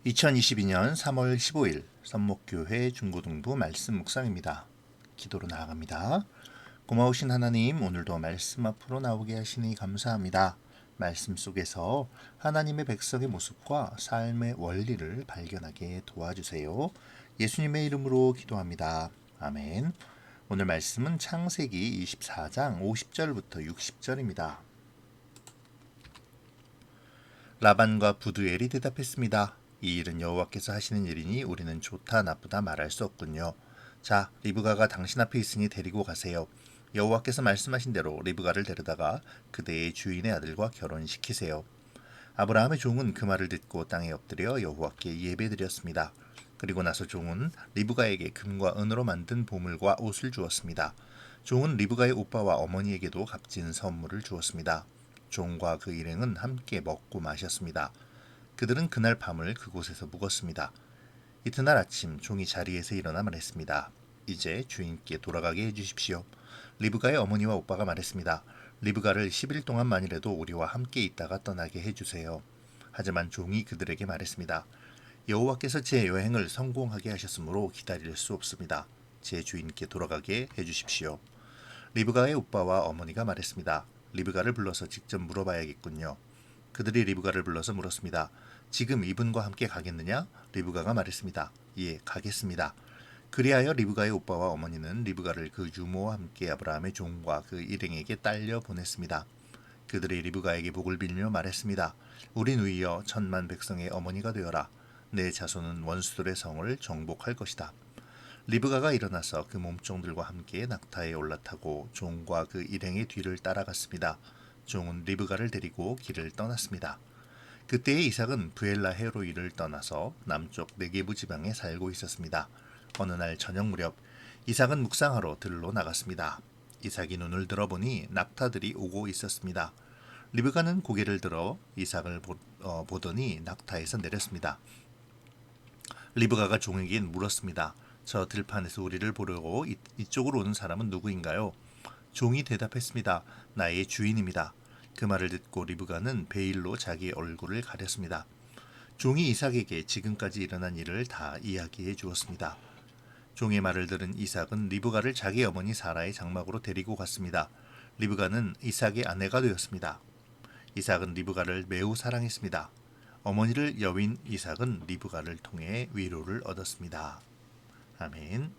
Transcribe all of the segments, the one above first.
2022년 3월 15일 선목교회 중고등부 말씀 묵상입니다. 기도로 나아갑니다. 고마우신 하나님, 오늘도 말씀 앞으로 나오게 하시니 감사합니다. 말씀 속에서 하나님의 백성의 모습과 삶의 원리를 발견하게 도와주세요. 예수님의 이름으로 기도합니다. 아멘. 오늘 말씀은 창세기 24장 50절부터 60절입니다. 라반과 부두엘이 대답했습니다. 이 일은 여호와께서 하시는 일이니 우리는 좋다 나쁘다 말할 수 없군요. 자, 리브가가 당신 앞에 있으니 데리고 가세요. 여호와께서 말씀하신 대로 리브가를 데려다가 그대의 주인의 아들과 결혼시키세요. 아브라함의 종은 그 말을 듣고 땅에 엎드려 여호와께 예배드렸습니다. 그리고 나서 종은 리브가에게 금과 은으로 만든 보물과 옷을 주었습니다. 종은 리브가의 오빠와 어머니에게도 값진 선물을 주었습니다. 종과 그 일행은 함께 먹고 마셨습니다. 그들은 그날 밤을 그곳에서 묵었습니다. 이튿날 아침 종이 자리에서 일어나 말했습니다. 이제 주인께 돌아가게 해주십시오. 리브가의 어머니와 오빠가 말했습니다. 리브가를 10일 동안만이라도 우리와 함께 있다가 떠나게 해주세요. 하지만 종이 그들에게 말했습니다. 여호와께서 제 여행을 성공하게 하셨으므로 기다릴 수 없습니다. 제 주인께 돌아가게 해주십시오. 리브가의 오빠와 어머니가 말했습니다. 리브가를 불러서 직접 물어봐야겠군요. 그들이 리브가를 불러서 물었습니다. 지금 이분과 함께 가겠느냐? 리브가가 말했습니다. 예, 가겠습니다. 그리하여 리브가의 오빠와 어머니는 리브가를 그 유모와 함께 아브라함의 종과 그 일행에게 딸려 보냈습니다. 그들이 리브가에게 복을 빌며 말했습니다. 우리 누이여 천만 백성의 어머니가 되어라. 내 자손은 원수들의 성을 정복할 것이다. 리브가가 일어나서 그 몸종들과 함께 낙타에 올라타고 종과 그 일행의 뒤를 따라갔습니다. 종은 리브가를 데리고 길을 떠났습니다. 그때의 이삭은 브엘라 헤로이를 떠나서 남쪽 네게부 지방에 살고 있었습니다. 어느 날 저녁 무렵 이삭은 묵상하러 들로 나갔습니다. 이삭이 눈을 들어보니 낙타들이 오고 있었습니다. 리브가는 고개를 들어 이삭을 보더니 낙타에서 내렸습니다. 리브가가 종에게 물었습니다. 저 들판에서 우리를 보려고 이쪽으로 오는 사람은 누구인가요? 종이 대답했습니다. 나의 주인입니다. 그 말을 듣고 리브가는 베일로 자기의 얼굴을 가렸습니다. 종이 이삭에게 지금까지 일어난 일을 다 이야기해 주었습니다. 종의 말을 들은 이삭은 리브가를 자기 어머니 사라의 장막으로 데리고 갔습니다. 리브가는 이삭의 아내가 되었습니다. 이삭은 리브가를 매우 사랑했습니다. 어머니를 여윈 이삭은 리브가를 통해 위로를 얻었습니다. 아멘.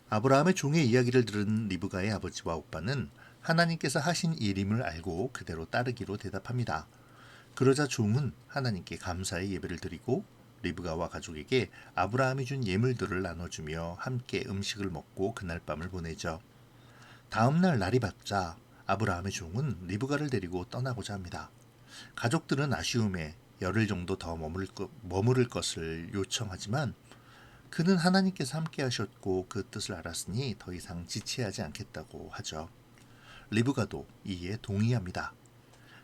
아브라함의 종의 이야기를 들은 리브가의 아버지와 오빠는 하나님께서 하신 일임을 알고 그대로 따르기로 대답합니다. 그러자 종은 하나님께 감사의 예배를 드리고 리브가와 가족에게 아브라함이 준 예물들을 나눠주며 함께 음식을 먹고 그날 밤을 보내죠. 다음날 날이 밝자 아브라함의 종은 리브가를 데리고 떠나고자 합니다. 가족들은 아쉬움에 열흘 정도 더 머무를 것을 요청하지만 그는 하나님께서 함께 하셨고 그 뜻을 알았으니 더 이상 지체하지 않겠다고 하죠. 리브가도 이에 동의합니다.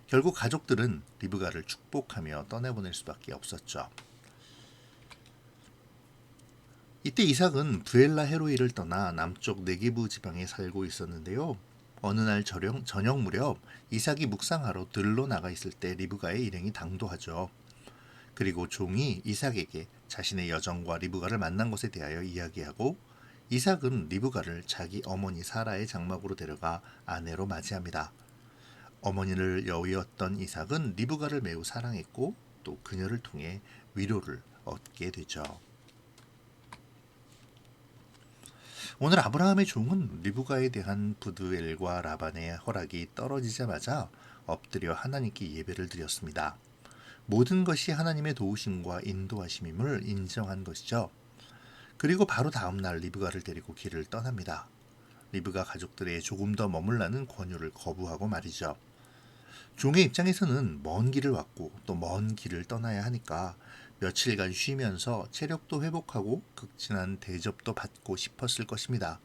결국 가족들은 리브가를 축복하며 떠내보낼 수밖에 없었죠. 이때 이삭은 브엘라 헤로이를 떠나 남쪽 네게부 지방에 살고 있었는데요. 어느 날 저녁 무렵 이삭이 묵상하러 들로 나가 있을 때 리브가의 일행이 당도하죠. 그리고 종이 이삭에게 자신의 여정과 리브가를 만난 것에 대하여 이야기하고 이삭은 리브가를 자기 어머니 사라의 장막으로 데려가 아내로 맞이합니다. 어머니를 여위었던 이삭은 리브가를 매우 사랑했고 또 그녀를 통해 위로를 얻게 되죠. 오늘 아브라함의 종은 리브가에 대한 부두엘과 라반의 허락이 떨어지자마자 엎드려 하나님께 예배를 드렸습니다. 모든 것이 하나님의 도우심과 인도하심임을 인정한 것이죠. 그리고 바로 다음 날 리브가를 데리고 길을 떠납니다. 리브가 가족들의 조금 더 머물라는 권유를 거부하고 말이죠. 종의 입장에서는 먼 길을 왔고 또 먼 길을 떠나야 하니까 며칠간 쉬면서 체력도 회복하고 극진한 대접도 받고 싶었을 것입니다.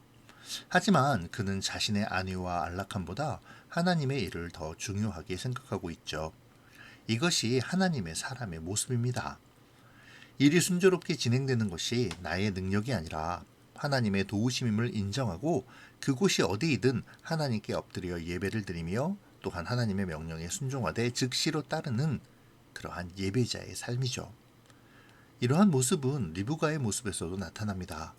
하지만 그는 자신의 안위와 안락함보다 하나님의 일을 더 중요하게 생각하고 있죠. 이것이 하나님의 사람의 모습입니다. 일이 순조롭게 진행되는 것이 나의 능력이 아니라 하나님의 도우심임을 인정하고 그곳이 어디이든 하나님께 엎드려 예배를 드리며 또한 하나님의 명령에 순종하되 즉시로 따르는 그러한 예배자의 삶이죠. 이러한 모습은 리브가의 모습에서도 나타납니다.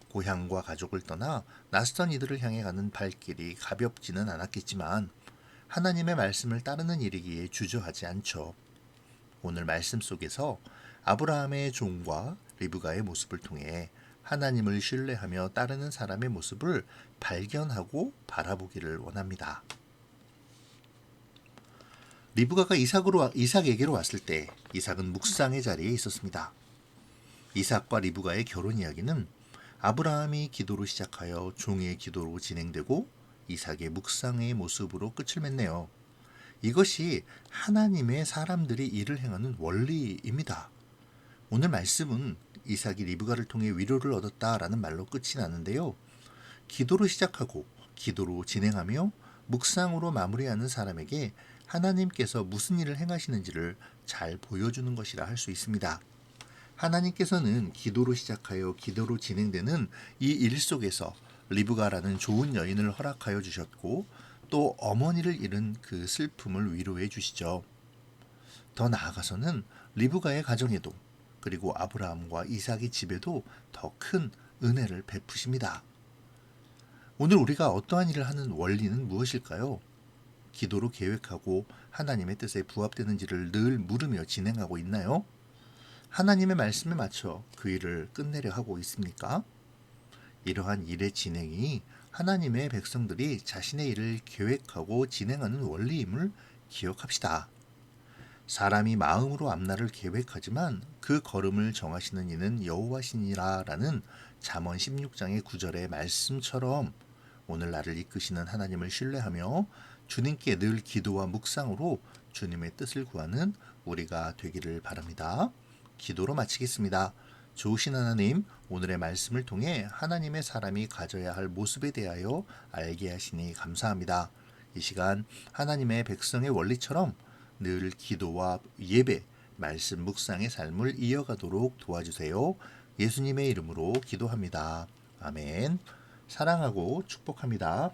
고향과 가족을 떠나 낯선 이들을 향해 가는 발길이 가볍지는 않았겠지만 하나님의 말씀을 따르는 일이기에 주저하지 않죠. 오늘 말씀 속에서 아브라함의 종과 리브가의 모습을 통해 하나님을 신뢰하며 따르는 사람의 모습을 발견하고 바라보기를 원합니다. 리브가가 이삭에게로 왔을 때 이삭은 묵상의 자리에 있었습니다. 이삭과 리브가의 결혼 이야기는 아브라함이 기도로 시작하여 종의 기도로 진행되고 이삭의 묵상의 모습으로 끝을 맺네요. 이것이 하나님의 사람들이 일을 행하는 원리입니다. 오늘 말씀은 이삭이 리브가를 통해 위로를 얻었다라는 말로 끝이 나는데요. 기도로 시작하고 기도로 진행하며 묵상으로 마무리하는 사람에게 하나님께서 무슨 일을 행하시는지를 잘 보여주는 것이라 할 수 있습니다. 하나님께서는 기도로 시작하여 기도로 진행되는 이 일 속에서 리브가라는 좋은 여인을 허락하여 주셨고 또 어머니를 잃은 그 슬픔을 위로해 주시죠. 더 나아가서는 리브가의 가정에도 그리고 아브라함과 이삭의 집에도 더 큰 은혜를 베푸십니다. 오늘 우리가 어떠한 일을 하는 원리는 무엇일까요? 기도로 계획하고 하나님의 뜻에 부합되는지를 늘 물으며 진행하고 있나요? 하나님의 말씀에 맞춰 그 일을 끝내려 하고 있습니까? 이러한 일의 진행이 하나님의 백성들이 자신의 일을 계획하고 진행하는 원리임을 기억합시다. 사람이 마음으로 앞날을 계획하지만 그 걸음을 정하시는 이는 여호와시니라라는 잠언 16장의 9절의 말씀처럼 오늘 나를 이끄시는 하나님을 신뢰하며 주님께 늘 기도와 묵상으로 주님의 뜻을 구하는 우리가 되기를 바랍니다. 기도로 마치겠습니다. 좋으신 하나님, 오늘의 말씀을 통해 하나님의 사람이 가져야 할 모습에 대하여 알게 하시니 감사합니다. 이 시간 하나님의 백성의 원리처럼 늘 기도와 예배, 말씀 묵상의 삶을 이어가도록 도와주세요. 예수님의 이름으로 기도합니다. 아멘. 사랑하고 축복합니다.